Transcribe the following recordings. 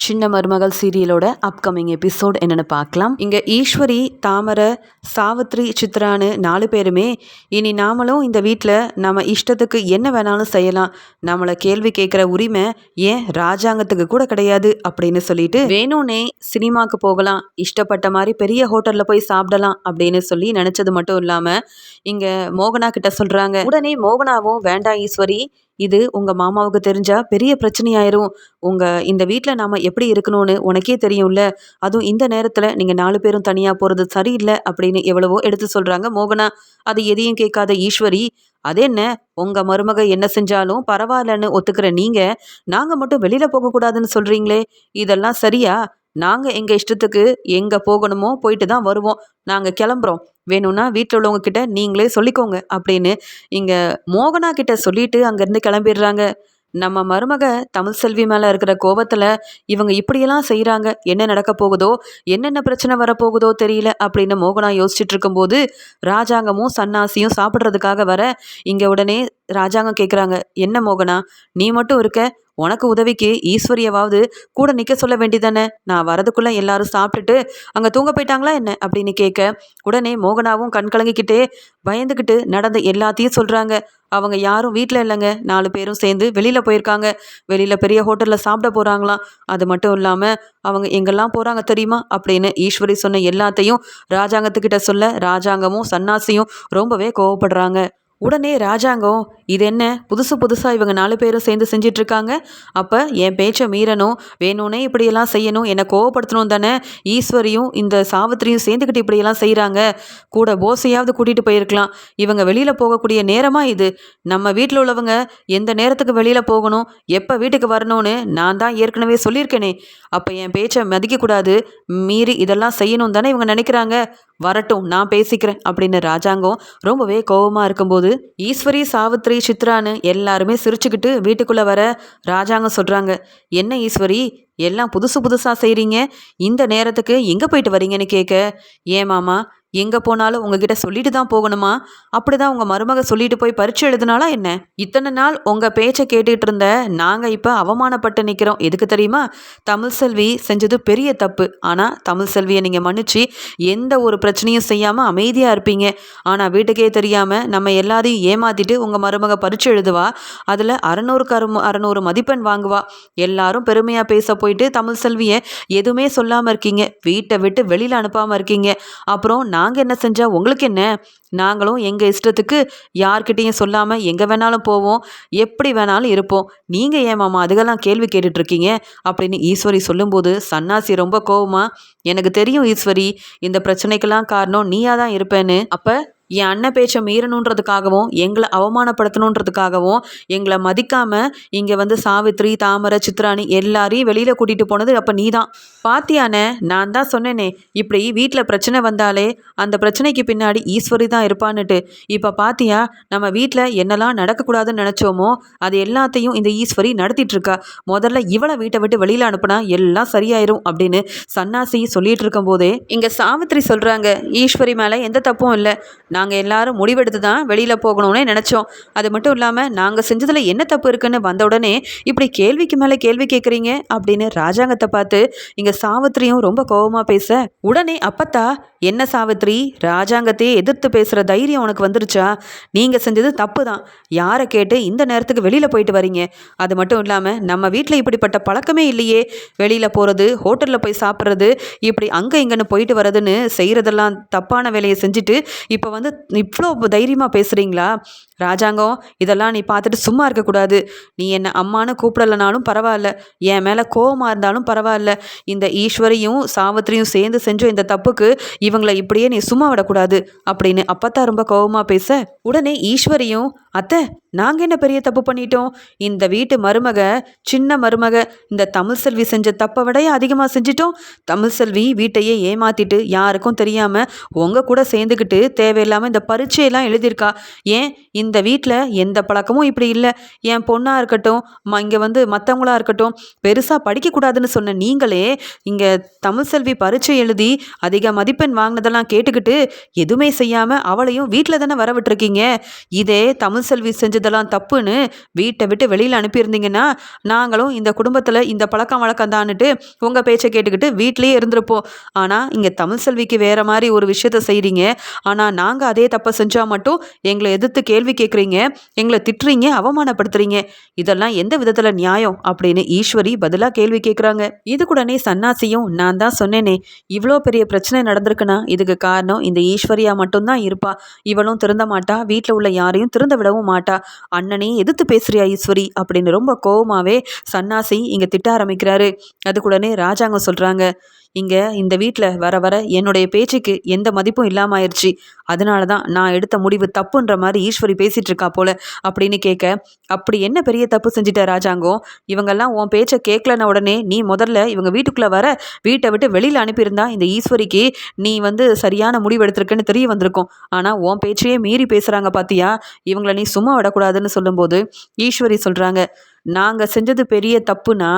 சின்ன மருமகள் சீரியலோட upcoming episode என்னென்னு பார்க்கலாம். இங்கே ஈஸ்வரி, தாமரை, சாவித்ரி, சித்ரான்னு 4 பேருமே இனி நாமளும் இந்த வீட்டில் நம்ம இஷ்டத்துக்கு என்ன வேணாலும் செய்யலாம், நம்மளை கேள்வி கேட்குற உரிமை ஏன் ராஜாங்கத்துக்கு கூட கிடையாது அப்படின்னு சொல்லிட்டு வேணும்னே சினிமாவுக்கு போகலாம், இஷ்டப்பட்ட மாதிரி பெரிய ஹோட்டலில் போய் சாப்பிடலாம் அப்படின்னு சொல்லி நினச்சது மட்டும் இல்லாமல் இங்கே மோகனா கிட்ட சொல்கிறாங்க. உடனே மோகனாவும், வேண்டாம் ஈஸ்வரி, இது உங்கள் மாமாவுக்கு தெரிஞ்சால் பெரிய பிரச்சனையாயிரும், இந்த வீட்டில் நாம் எப்படி இருக்கணும்னு உனக்கே தெரியும்ல, அதுவும் இந்த நேரத்தில் நீங்கள் 4 பேரும் தனியாக போகிறது சரியில்லை அப்படின்னு எவ்வளவோ எடுத்து சொல்கிறாங்க மோகனா. அது எதையும் கேட்காத ஈஸ்வரி, அது என்ன, உங்கள் மருமக என்ன செஞ்சாலும் பரவாயில்லன்னு ஒத்துக்கிற நீங்கள் நாங்கள் மட்டும் வெளியில் போகக்கூடாதுன்னு சொல்கிறீங்களே, இதெல்லாம் சரியா? நாங்கள் எங்கள் இஷ்டத்துக்கு எங்கே போகணுமோ போயிட்டு தான் வருவோம், நாங்கள் கிளம்புறோம், வேணும்னா வீட்டில் உள்ளவங்க கிட்ட நீங்களே சொல்லிக்கோங்க அப்படின்னு இங்கே மோகனா கிட்ட சொல்லிட்டு அங்கேருந்து கிளம்பிடுறாங்க. நம்ம மருமக தமிழ்செல்வி மேலே இருக்கிற கோபத்தில் இவங்க இப்படியெல்லாம் செய்கிறாங்க, என்ன நடக்க போகுதோ, என்னென்ன பிரச்சனை வரப்போகுதோ தெரியல அப்படின்னு மோகனா யோசிச்சுட்டு இருக்கும்போது ராஜாங்கமும் சன்னாசியும் சாப்பிட்றதுக்காக வர இங்கே உடனே ராஜாங்கம் கேட்குறாங்க, என்ன மோகனா நீ மட்டும் இருக்க, உனக்கு உதவிக்கு ஈஸ்வரியவாவது கூட நிற்க சொல்ல வேண்டியதானே, நான் வரதுக்குள்ளே எல்லாரும் சாப்பிட்டுட்டு அங்கே தூங்க போயிட்டாங்களா என்ன அப்படின்னு கேட்க உடனே மோகனாவும் கண் கலங்கிக்கிட்டே பயந்துக்கிட்டு நடந்த எல்லாத்தையும் சொல்கிறாங்க. அவங்க யாரும் வீட்டில் இல்லைங்க, 4 பேரும் சேர்ந்து வெளியில் போயிருக்காங்க, வெளியில் பெரிய ஹோட்டலில் சாப்பிட போகிறாங்களாம், அது மட்டும் இல்லாமல் அவங்க எங்கெல்லாம் போகிறாங்க தெரியுமா அப்படின்னு ஈஸ்வரி சொன்ன எல்லாத்தையும் ராஜாங்கத்துக்கிட்ட சொல்ல ராஜாங்கமும் சன்னாசியும் ரொம்பவே கோவப்படுறாங்க. உடனே ராஜாங்கம், இது என்ன புதுசாக இவங்க 4 பேரும் சேர்ந்து செஞ்சிட்ருக்காங்க, அப்போ என் பேச்சை மீறணும், வேணும்னே இப்படியெல்லாம் செய்யணும், என்னை கோவப்படுத்தணும் தானே ஈஸ்வரியும் இந்த சாவித்திரியும் சேர்ந்துக்கிட்டு இப்படியெல்லாம் செய்கிறாங்க, கூட போஸையாவது கூட்டிகிட்டு போயிருக்கலாம், இவங்க வெளியில் போகக்கூடிய நேரமாக இது, நம்ம வீட்டில் உள்ளவங்க எந்த நேரத்துக்கு வெளியில் போகணும், எப்போ வீட்டுக்கு வரணும்னு நான் தான் ஏற்கனவே சொல்லியிருக்கேனே, அப்போ என் பேச்சை மதிக்கக்கூடாது, மீறி இதெல்லாம் செய்யணும் தானே இவங்க நினைக்கிறாங்க, வரட்டும் நான் பேசிக்கிறேன் அப்படின்னு ராஜாங்கம் ரொம்பவே கோபமாக இருக்கும்போது ஈஸ்வரி, சாவித்ரி, சித்ரான்னு எல்லாருமே சிரிச்சுக்கிட்டு வீட்டுக்குள்ளே வர ராஜாங்கம் சொல்கிறாங்க, என்ன ஈஸ்வரி எல்லாம் புதுசாக செய்கிறீங்க, இந்த நேரத்துக்கு எங்கே போயிட்டு வரீங்கன்னு கேட்க, ஏன் மாமா எங்கே போனாலும் உங்ககிட்ட சொல்லிட்டு தான் போகணுமா, அப்படி தான் உங்கள் மருமக சொல்லிட்டு போய் பரீட்சை எழுதுனாலா என்ன, இத்தனை நாள் உங்கள் பேச்சை கேட்டுக்கிட்டு இருந்த நாங்கள் இப்போ அவமானப்பட்டு நிற்கிறோம், எதுக்கு தெரியுமா, தமிழ்செல்வி செஞ்சது பெரிய தப்பு, ஆனால் தமிழ்செல்வியை நீங்கள் மன்னிச்சு எந்த ஒரு பிரச்சனையும் செய்யாமல் அமைதியாக இருப்பீங்க, ஆனால் வீட்டுக்கே தெரியாமல் நம்ம எல்லாரையும் ஏமாற்றிட்டு உங்கள் மருமக பரீட்சை எழுதுவா, அதில் 600 மதிப்பெண் வாங்குவா, எல்லாரும் பெருமையாக பேச போயிட்டு தமிழ்செல்வியை எதுவுமே சொல்லாமல் இருக்கீங்க, வீட்டை விட்டு வெளியில் அனுப்பாமல் இருக்கீங்க, அப்புறம் நாங்கள் என்ன செஞ்சால் உங்களுக்கு என்ன, நாங்களும் எங்கள் இஷ்டத்துக்கு யார்கிட்டையும் சொல்லாமல் எங்கே வேணாலும் போவோம், எப்படி வேணாலும் இருப்போம், நீங்கள் ஏன் மாமா அதுக்கெல்லாம் கேள்வி கேட்டுட்ருக்கீங்க அப்படின்னு ஈஸ்வரி சொல்லும்போது சன்னாசி ரொம்ப கோவமா, எனக்கு தெரியும் ஈஸ்வரி இந்த பிரச்சனைக்கெல்லாம் காரணம் நீயாக தான் இருப்பேன்னு, அப்போ என் அண்ணன் பேச்சை மீறணுன்றதுக்காகவும் எங்களை அவமானப்படுத்தணுன்றதுக்காகவும் எங்களை மதிக்காமல் இங்கே வந்து சாவித்ரி, தாமரை, சித்ராணி எல்லாரையும் வெளியில் கூட்டிகிட்டு போனது அப்போ நீ தான் பாத்தியானே, நான் தான் சொன்னேனே இப்படி வீட்டில் பிரச்சனை வந்தாலே அந்த பிரச்சனைக்கு பின்னாடி ஈஸ்வரி தான் இருப்பான்னுட்டு, இப்போ பாத்தியா நம்ம வீட்டில் என்னெல்லாம் நடக்கக்கூடாதுன்னு நினச்சோமோ அது எல்லாத்தையும் இந்த ஈஸ்வரி நடத்திட்டுருக்கா, முதல்ல இவளை வீட்டை விட்டு வெளியில் அனுப்புனா எல்லாம் சரியாயிரும் அப்படின்னு சன்னாசி சொல்லிட்டு இருக்கும் போதே இங்கே சாவித்ரி சொல்கிறாங்க, ஈஸ்வரி மேலே எந்த தப்பும் இல்லை, நாங்கள் எல்லாரும் முடிவெடுத்து தான் வெளியில் போகணும்னு நினச்சோம், அது மட்டும் இல்லாமல் நாங்கள் செஞ்சதில் என்ன தப்பு இருக்குன்னு வந்த உடனே இப்படி கேள்விக்கு மேலே கேள்வி கேட்குறீங்க அப்படின்னு ராஜாங்கத்தை பார்த்து இங்கே சாவித்திரியும் ரொம்ப கோபமாக பேச உடனே அப்பத்தா, என்ன சாவித்ரி ராஜாங்கத்தையே எதிர்த்து பேசுகிற தைரியம் உனக்கு வந்துருச்சா, நீங்கள் செஞ்சது தப்பு தான், யாரை கேட்டு இந்த நேரத்துக்கு வெளியில் போயிட்டு வரீங்க, அது மட்டும் இல்லாமல் நம்ம வீட்டில் இப்படிப்பட்ட பழக்கமே இல்லையே, வெளியில் போகிறது, ஹோட்டலில் போய் சாப்பிட்றது, இப்படி அங்கே இங்கேன்னு போயிட்டு வரதுன்னு செய்கிறதெல்லாம் தப்பான வேலையை செஞ்சுட்டு இப்போ வந்து இவ்வளோ தைரியமாக பேசுகிறீங்களா, ராஜாங்கம் இதெல்லாம் நீ பார்த்துட்டு சும்மா இருக்கக்கூடாது, நீ என்னை அம்மானு கூப்பிடலனாலும் பரவாயில்ல, என் மேலே கோவமாக இருந்தாலும் பரவாயில்ல, இந்த ஈஸ்வரியும் சாவித்திரியும் சேர்ந்து செஞ்ச இந்த தப்புக்கு இவங்களை இப்படியே நீ சும்மா விடக்கூடாது அப்படின்னு அப்பத்தா ரொம்ப கோவமாக பேச உடனே ஈஸ்வரியும், அத்தை நாங்கள் என்ன பெரிய தப்பு பண்ணிட்டோம், இந்த வீட்டு மருமக சின்ன மருமக இந்த தமிழ்செல்வி செஞ்ச தப்பை விட அதிகமாக செஞ்சிட்டோம், தமிழ்செல்வி வீட்டையே ஏமாற்றிட்டு யாருக்கும் தெரியாமல் உங்கள் கூட சேர்ந்துக்கிட்டு தேவையில்லாமல் இந்த பரீட்சையெல்லாம் எழுதியிருக்கா, ஏன் இந்த வீட்டில் எந்த பழக்கமும் இப்படி இல்லை, என் பொண்ணாக இருக்கட்டும் இங்கே வந்து மற்றவங்களா இருக்கட்டும் பெருசாக படிக்கக்கூடாதுன்னு சொன்ன நீங்களே இங்கே தமிழ்செல்வி பரீட்சை எழுதி அதிக மதிப்பெண் வாங்கினதெல்லாம் கேட்டுக்கிட்டு எதுவுமே செய்யாமல் அவளையும் வீட்டில் தானே வர விட்டுருக்கீங்க, இதே தமிழ்செல்வி செஞ்சதை இதெல்லாம் தப்புன்னு வீட்டை விட்டு வெளியில் அனுப்பியிருந்தீங்கன்னா நாங்களும் இந்த குடும்பத்தில் இந்த பழக்கம் வழக்கம் தான்னுட்டு உங்கள் பேச்சை கேட்டுக்கிட்டு வீட்டிலேயே இருந்திருப்போம். ஆனால் இங்கே தமிழ் செல்விக்கு வேறு மாதிரி ஒரு விஷயத்த செய்கிறீங்க. ஆனால் நாங்கள் அதே தப்பை செஞ்சால் மட்டும் எங்களை எதிர்த்து கேள்வி கேட்குறீங்க, எங்களை திட்டுறீங்க, அவமானப்படுத்துறீங்க. இதெல்லாம் எந்த விதத்தில் நியாயம் அப்படின்னு ஈஸ்வரி பதிலாக கேள்வி கேட்குறாங்க. இதுக்குடனே சன்னாசியும், நான் தான் சொன்னேனே இவ்வளோ பெரிய பிரச்சனை நடந்திருக்குன்னா இதுக்கு காரணம் இந்த ஈஸ்வரியா மட்டும்தான் இருப்பா. இவளும் திருந்த மாட்டா, வீட்டில் உள்ள யாரையும் திருந்த விடவும் மாட்டா. அண்ணனையும் எதிர்த்து பேசுறியா ஈஸ்வரி அப்படின்னு ரொம்ப கோவமாவே சன்னாசி இங்கே திட்ட ஆரம்பிக்கிறாரு. அதுக்குடனே ராஜாங்கம் சொல்கிறாங்க, இங்கே இந்த வீட்டில் வர வர என்னுடைய பேச்சுக்கு எந்த மதிப்பும் இல்லாமல் ஆயிடுச்சு. அதனால தான் நான் எடுத்த முடிவு தப்புன்ற மாதிரி ஈஸ்வரி பேசிகிட்டு இருக்கா போல அப்படின்னு கேட்க, அப்படி என்ன பெரிய தப்பு செஞ்சிட்ட ராஜாங்கம்? இவங்கெல்லாம் உன் பேச்சை கேட்கலன உடனே நீ முதல்ல இவங்க வீட்டுக்குள்ளே வர வீட்டை விட்டு வெளியில் அனுப்பியிருந்தா இந்த ஈஸ்வரிக்கு நீ சரியான முடிவு எடுத்திருக்குன்னு தெரிய வந்திருக்கும். ஆனால் உன் பேச்சையே மீறி பேசுகிறாங்க பார்த்தியா, இவங்கள நீ சும்மா விடக்கூடாதுன்னு சொல்லும்போது ஈஸ்வரி சொல்கிறாங்க, நாங்கள் செஞ்சது பெரிய தப்புனா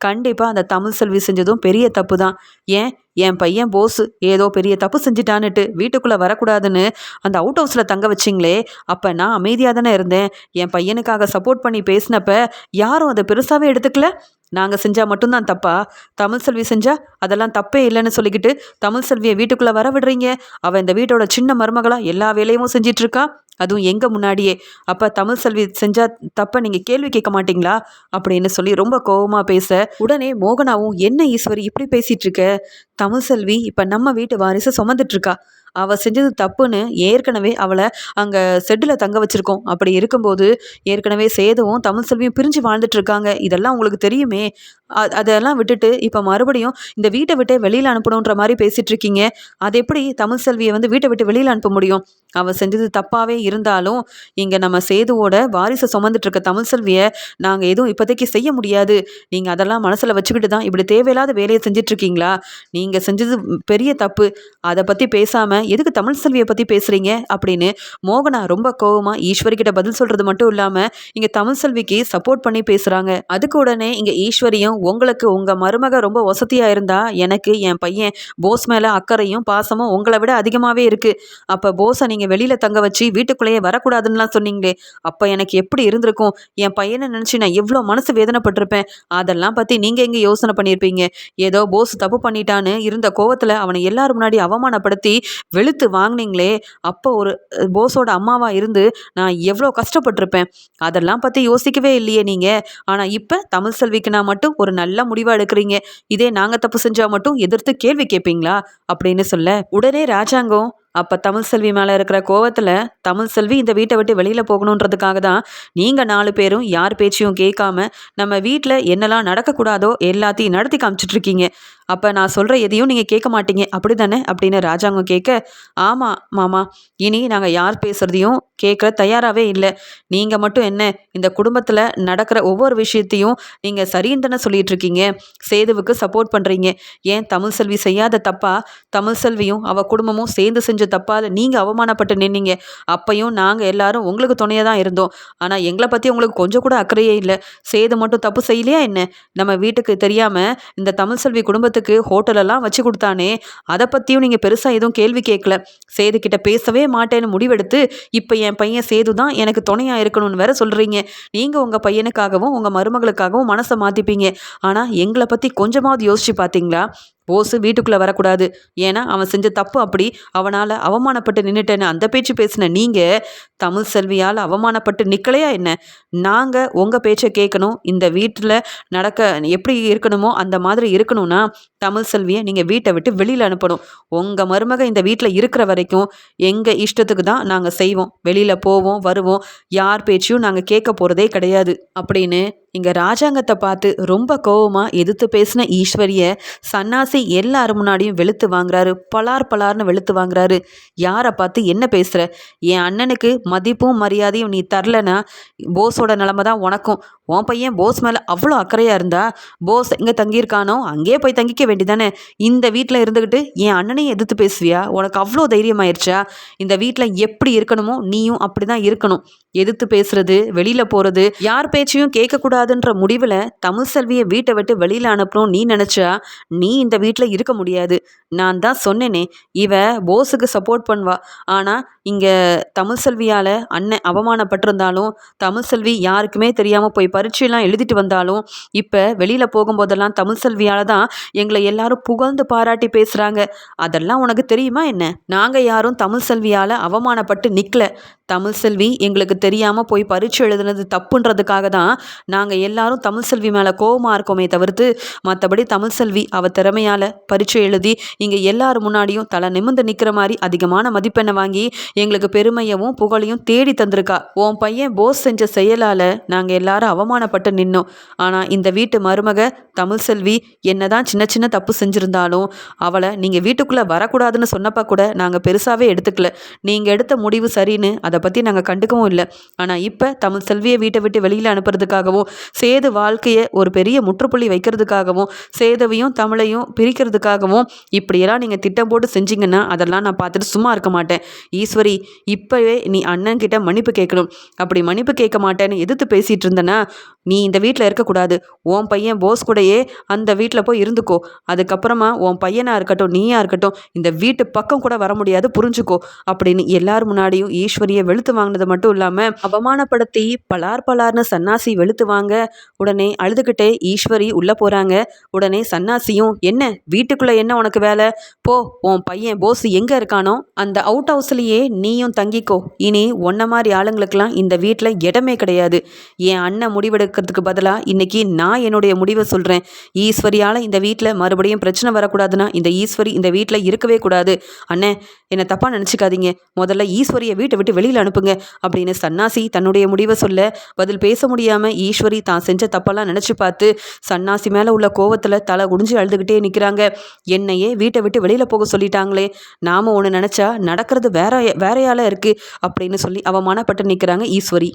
கண்டிப்பாக அந்த தமிழ் செல்வி செஞ்சதும் பெரிய தப்பு தான். ஏன் என் பையன் போஸ் ஏதோ பெரிய தப்பு செஞ்சிட்டான்னுட்டு வீட்டுக்குள்ளே வரக்கூடாதுன்னு அந்த அவுட் ஹவுஸில் தங்க வச்சிங்களே, அப்போ நான் அமைதியாக தானே இருந்தேன். என் பையனுக்காக சப்போர்ட் பண்ணி பேசினப்ப யாரும் அதை பெருசாகவே எடுத்துக்கல. நாங்கள் செஞ்சால் மட்டும்தான் தப்பா? தமிழ் செல்வி செஞ்சா அதெல்லாம் தப்பே இல்லைன்னு சொல்லிக்கிட்டு தமிழ் செல்வியை வீட்டுக்குள்ளே வர விடுறீங்க. அவள் இந்த வீட்டோட சின்ன மருமகளாக எல்லா வேலையும் செஞ்சிட்ருக்கா, அதுவும் எங்கள் முன்னாடியே. அப்போ தமிழ் செல்வி செஞ்சா தப்பை நீங்கள் கேள்வி கேட்க மாட்டிங்களா அப்படின்னு சொல்லி ரொம்ப கோபமாக பேச, உடனே மோகனாவும், என்ன ஈஸ்வரி இப்படி பேசிகிட்டு இருக்க? தமிழ் செல்வி இப்போ நம்ம வீட்டு வாரிசு சுமந்துட்டுருக்கா. அவள் செஞ்சது தப்புன்னு ஏற்கனவே அவளை அங்கே செட்டில் தங்க வச்சுருக்கோம். அப்படி இருக்கும்போது ஏற்கனவே சேதுவும் தமிழ் செல்வியும் பிரிஞ்சு வாழ்ந்துட்டு இருக்காங்க. இதெல்லாம் உங்களுக்கு தெரியுமே. அதெல்லாம் விட்டுட்டு இப்போ மறுபடியும் இந்த வீட்டை விட்டே வெளியில் அனுப்பணுன்ற மாதிரி பேசிகிட்டு இருக்கீங்க. அது எப்படி தமிழ் செல்வியை வீட்டை விட்டு வெளியில் அனுப்ப முடியும்? அவள் செஞ்சது தப்பாகவே இருந்தாலும் இங்கே நம்ம சேதுவோட வாரிசை சுமந்துட்டு இருக்க தமிழ் செல்வியை நாங்கள் எதுவும் இப்போதைக்கு செய்ய முடியாது. நீங்கள் அதெல்லாம் மனசில் வச்சுக்கிட்டு தான் இப்படி தேவையில்லாத வேலையை செஞ்சிட்ருக்கீங்களா? நீங்கள் செஞ்சது பெரிய தப்பு. அதை பற்றி பேசாமல் எதுக்கு தமிழ் செல்வியை பற்றி பேசுகிறீங்க அப்படின்னு மோகனா ரொம்ப கோவமாக ஈஸ்வரி கிட்ட பதில் சொல்கிறது மட்டும் இல்லாமல் இங்கே தமிழ் செல்விக்கு சப்போர்ட் பண்ணி பேசுகிறாங்க. அதுக்கு உடனே இங்கே ஈஸ்வரியும், உங்களுக்கு உங்கள் மருமக ரொம்ப வசதியாக இருந்தா எனக்கு என் பையன் போஸ் மேலே அக்கறையும் பாசமும் உங்களை விட அதிகமாகவே இருக்குது. அப்போ போஸை நீங்கள் வெளியில் தங்க வச்சு வீட்டுக்குள்ளேயே வரக்கூடாதுன்னெலாம் சொன்னீங்களே, அப்போ எனக்கு எப்படி இருந்திருக்கும்? என் பையனை நினச்சி நான் எவ்வளோ மனசு வேதனைப்பட்டிருப்பேன். அதெல்லாம் பற்றி நீங்கள் எங்கே யோசனை பண்ணியிருப்பீங்க? ஏதோ போஸ் தப்பு பண்ணிட்டான்னு இருந்த கோவத்தில் அவனை எல்லாரும் முன்னாடி அவமானப்படுத்தி வெளுத்து வாங்கினீங்களே, அப்போ ஒரு போஸோட அம்மாவாக இருந்து நான் எவ்வளோ கஷ்டப்பட்டிருப்பேன். அதெல்லாம் பற்றி யோசிக்கவே இல்லையே நீங்கள். ஆனால் இப்போ தமிழ் செல்விக்கு நான் மட்டும் ஒரு நல்ல முடிவாக எடுக்கிறீங்க. இதே நாங்கள் தப்பு செஞ்சால் மட்டும் எதிர்த்து கேள்வி கேட்பீங்களா அப்படின்னு சொல்ல, உடனே ராஜாங்கம், அப்போ தமிழ் செல்வி மேலே இருக்கிற கோவத்தில் தமிழ் செல்வி இந்த வீட்டை விட்டு வெளியில் போகணுன்றதுக்காக தான் நீங்கள் 4 பேரும் யார் பேச்சையும் கேட்காம நம்ம வீட்டில் என்னெல்லாம் நடக்கக்கூடாதோ எல்லாத்தையும் நடத்தி காமிச்சிட்ருக்கீங்க. அப்போ நான் சொல்கிற எதையும் நீங்கள் கேட்க மாட்டீங்க அப்படி தானே அப்படின்னு ராஜாங்கம் கேட்க, ஆமாம் மாமா, இனி நாங்கள் யார் பேசுகிறதையும் கேட்குற தயாராகவே இல்லை. நீங்கள் மட்டும் என்ன இந்த குடும்பத்தில் நடக்கிற ஒவ்வொரு விஷயத்தையும் நீங்கள் சரின்னு தானே சொல்லிகிட்டு இருக்கீங்க. சேதுவுக்கு சப்போர்ட் பண்ணுறீங்க. ஏன் தமிழ் செல்வி செய்யாத தப்பா தமிழ் செல்வியும் அவள் குடும்பமும் சேர்ந்து செஞ்ச தப்பால் நீங்கள் அவமானப்பட்டு நின்னீங்க. அப்பையும் நாங்கள் எல்லாரும் உங்களுக்கு துணையாக தான் இருந்தோம். ஆனால் எங்களை பற்றி உங்களுக்கு கொஞ்சம் கூட அக்கறையே இல்லை. சேது மட்டும் தப்பு செய்யலையா என்ன? நம்ம வீட்டுக்கு தெரியாமல் இந்த தமிழ் செல்வி குடும்பத்துக்கு ஹோட்டலெல்லாம் வச்சு கொடுத்தானே, அதை பற்றியும் நீங்கள் பெருசாக எதுவும் கேள்வி கேட்கல. சேது கிட்ட பேசவே மாட்டேன்னு முடிவெடுத்து இப்போ என் பையன் சேது தான் எனக்கு துணையாக இருக்கணும்னு வேற சொல்கிறீங்க. நீங்கள் உங்கள் பையனுக்காகவும் உங்கள் மருமகளுக்காகவும் மனசை மாற்றிப்பீங்க. ஆனால் எங்களை பற்றி கொஞ்சமாவது யோசிச்சு பார்த்தீங்களா? போஸு வீட்டுக்குள்ளே வரக்கூடாது, ஏன்னா அவன் செஞ்ச தப்பு அப்படி, அவனால் அவமானப்பட்டு நின்றுட்டேன்னு அந்த பேச்சு பேசின நீங்கள் தமிழ் செல்வியால் அவமானப்பட்டு நிற்கலையா என்ன? நாங்கள் உங்கள் பேச்சை கேட்கணும். இந்த வீட்டில் நடக்க எப்படி இருக்கணுமோ அந்த மாதிரி இருக்கணும்னா தமிழ் செல்வியை நீங்கள் வீட்டை விட்டு வெளியில் அனுப்பணும். உங்கள் மருமக இந்த வீட்டில் இருக்கிற வரைக்கும் எங்கள் இஷ்டத்துக்கு தான் நாங்கள் செய்வோம். வெளியில் போவோம் வருவோம், யார் பேச்சையும் நாங்கள் கேட்க போகிறதே கிடையாது அப்படின்னு இங்கே ராஜாங்கத்தை பார்த்து ரொம்ப கோவமாக எதிர்த்து பேசின ஈஸ்வரியை சன்னாசி எல்லாரும் முன்னாடியும் வெளுத்து வாங்குறாரு. பலார்னு வெளுத்து வாங்குறாரு. யாரை பார்த்து என்ன பேசுகிற? என் அண்ணனுக்கு மதிப்பும் மரியாதையும் நீ தரலனா போஸோட நிலமை தான் உனக்கும். உன் பையன் போஸ் மேலே அவ்வளோ அக்கறையாக இருந்தா போஸ் எங்கே தங்கியிருக்கானோ அங்கேயே போய் தங்கிக்க வேண்டிதானே. இந்த வீட்டில் இருந்துக்கிட்டு என் அண்ணனையும் எதிர்த்து பேசுவியா? உனக்கு அவ்வளோ தைரியமாயிருச்சா? இந்த வீட்டில் எப்படி இருக்கணுமோ நீயும் அப்படி தான் இருக்கணும். எதிர்த்து பேசுறது, வெளியில் போகிறது, யார் பேச்சையும் கேட்கக்கூடாதுன்ற முடிவில் தமிழ்செல்வியை வீட்டை விட்டு வெளியில் அனுப்பணும் நீ நினச்சா நீ இந்த வீட்டில் இருக்க முடியாது. நான் தான் சொன்னேனே, இவ போஸுக்கு சப்போர்ட் பண்ணுவா. ஆனால் இங்கே தமிழ்செல்வியால் அண்ணன் அவமானப்பட்டிருந்தாலும், தமிழ்செல்வி யாருக்குமே தெரியாமல் போய் பரீட்சையெல்லாம் எழுதிட்டு வந்தாலும், இப்போ வெளியில் போகும்போதெல்லாம் தமிழ்செல்வியால் தான் எங்களை எல்லாரும் புகழ்ந்து பாராட்டி பேசுகிறாங்க. அதெல்லாம் உனக்கு தெரியுமா என்ன? நாங்கள் யாரும் தமிழ்செல்வியால் அவமானப்பட்டு நிற்கல. தமிழ்செல்வி எங்களுக்கு தெரியாமல் போய் பரீட்சை எழுதுனது தப்புன்றதுக்காக தான் நாங்கள் எல்லாரும் தமிழ்செல்வி மேலே கோபமாக இருக்கோமே தவிர்த்து, மற்றபடி தமிழ்செல்வி அவள் திறமையால் பரீட்சை எழுதி இங்கே எல்லாரும் முன்னாடியும் தலை நிமிர்ந்து நிற்கிற மாதிரி அதிகமான மதிப்பெண்ணை வாங்கி எங்களுக்கு பெருமையவும் புகழையும் தேடி தந்திருக்கா. உன் பையன் போஸ் செஞ்ச செயலால் நாங்கள் எல்லாரும் அவமானப்பட்டு நின்னோம். ஆனால் இந்த வீட்டு மருமக தமிழ்செல்வி என்னதான் சின்ன சின்ன தப்பு செஞ்சுருந்தாலும் அவளை நீங்கள் வீட்டுக்குள்ளே வரக்கூடாதுன்னு சொன்னப்பா கூட நாங்கள் பெருசாகவே எடுத்துக்கல. நீங்கள் எடுத்த முடிவு சரின்னு அதை பற்றி நாங்கள் கண்டுக்கவும் இல்லை. ஆனால் இப்போ தமிழ்செல்வியை வீட்டை விட்டு வெளியில் அனுப்புறதுக்காகவும், சேது வாழ்க்கையை ஒரு பெரிய முற்றுப்புள்ளி வைக்கிறதுக்காகவும், சேதுவையும் தமிழையும் பிரிக்கிறதுக்காகவும் இப்படியெல்லாம் நீங்கள் திட்டம் போட்டு செஞ்சீங்கன்னா அதெல்லாம் நான் பார்த்துட்டு சும்மா இருக்க மாட்டேன். ஈஸ்வரி, இப்போவே நீ அண்ணன் கிட்ட மன்னிப்பு கேட்கணும். அப்படி மன்னிப்பு கேட்க மாட்டேன்னு எதிர்த்து பேசிகிட்டு இருந்தனா நீ இந்த வீட்டில் இருக்கக்கூடாது. உன் பையன் போஸ் கூடயே அந்த வீட்டில் போய் இருந்துக்கோ. அதுக்கப்புறமா உன் பையனாக இருக்கட்டும், நீயா இருக்கட்டும், இந்த வீட்டு பக்கம் கூட வர முடியாது, புரிஞ்சுக்கோ அப்படின்னு எல்லாரும் முன்னாடியும் ஈஸ்வரியை வெளுத்து வாங்கினது மட்டும் இல்லாமல் அவமானப்படுத்தி பலார்னு சன்னாசி வெளுத்து வாங்க. உடனே அழுதுகிட்டே ஈஸ்வரி உள்ளே போகிறாங்க. உடனே சன்னாசியும், என்ன வீட்டுக்குள்ளே என்ன உனக்கு வேலை? போ, உன் பையன் போஸ் எங்கே இருக்கானோ அந்த அவுட் ஹவுஸ்லேயே நீயும் தங்கிக்கோ. இனி ஒன்ன மாதிரி ஆளுங்களுக்கெல்லாம் இந்த வீட்டில் இடமே கிடையாது. என் அண்ணன் முடிவெடுக்கிறதுக்கு பதிலாக இன்னைக்கு நான் என்னுடைய முடிவை சொல்கிறேன். ஈஸ்வரியால் இந்த வீட்டில் மறுபடியும் பிரச்சனை வரக்கூடாதுன்னா இந்த ஈஸ்வரி இந்த வீட்டில் இருக்கவே கூடாது. அண்ணே, என்னை தப்பாக நினச்சிக்காதீங்க. முதல்ல ஈஸ்வரியை வீட்டை விட்டு வெளியில் அனுப்புங்க அப்படின்னு சன்னாசி தன்னுடைய முடிவை சொல்ல, பதில் பேச முடியாமல் ஈஸ்வரி தான் செஞ்ச தப்பெல்லாம் நினச்சி பார்த்து சன்னாசி மேலே உள்ள கோவத்தில் தலை குடிஞ்சு அழுதுகிட்டே நிற்கிறாங்க. என்னையே வீட்டை விட்டு வெளியில் போக சொல்லிட்டாங்களே, நாம் ஒன்று நினச்சா நடக்கிறது வேறையால இருக்குது அப்படின்னு சொல்லி அவமானப்பட்டு நிற்கிறாங்க ஈஸ்வரி.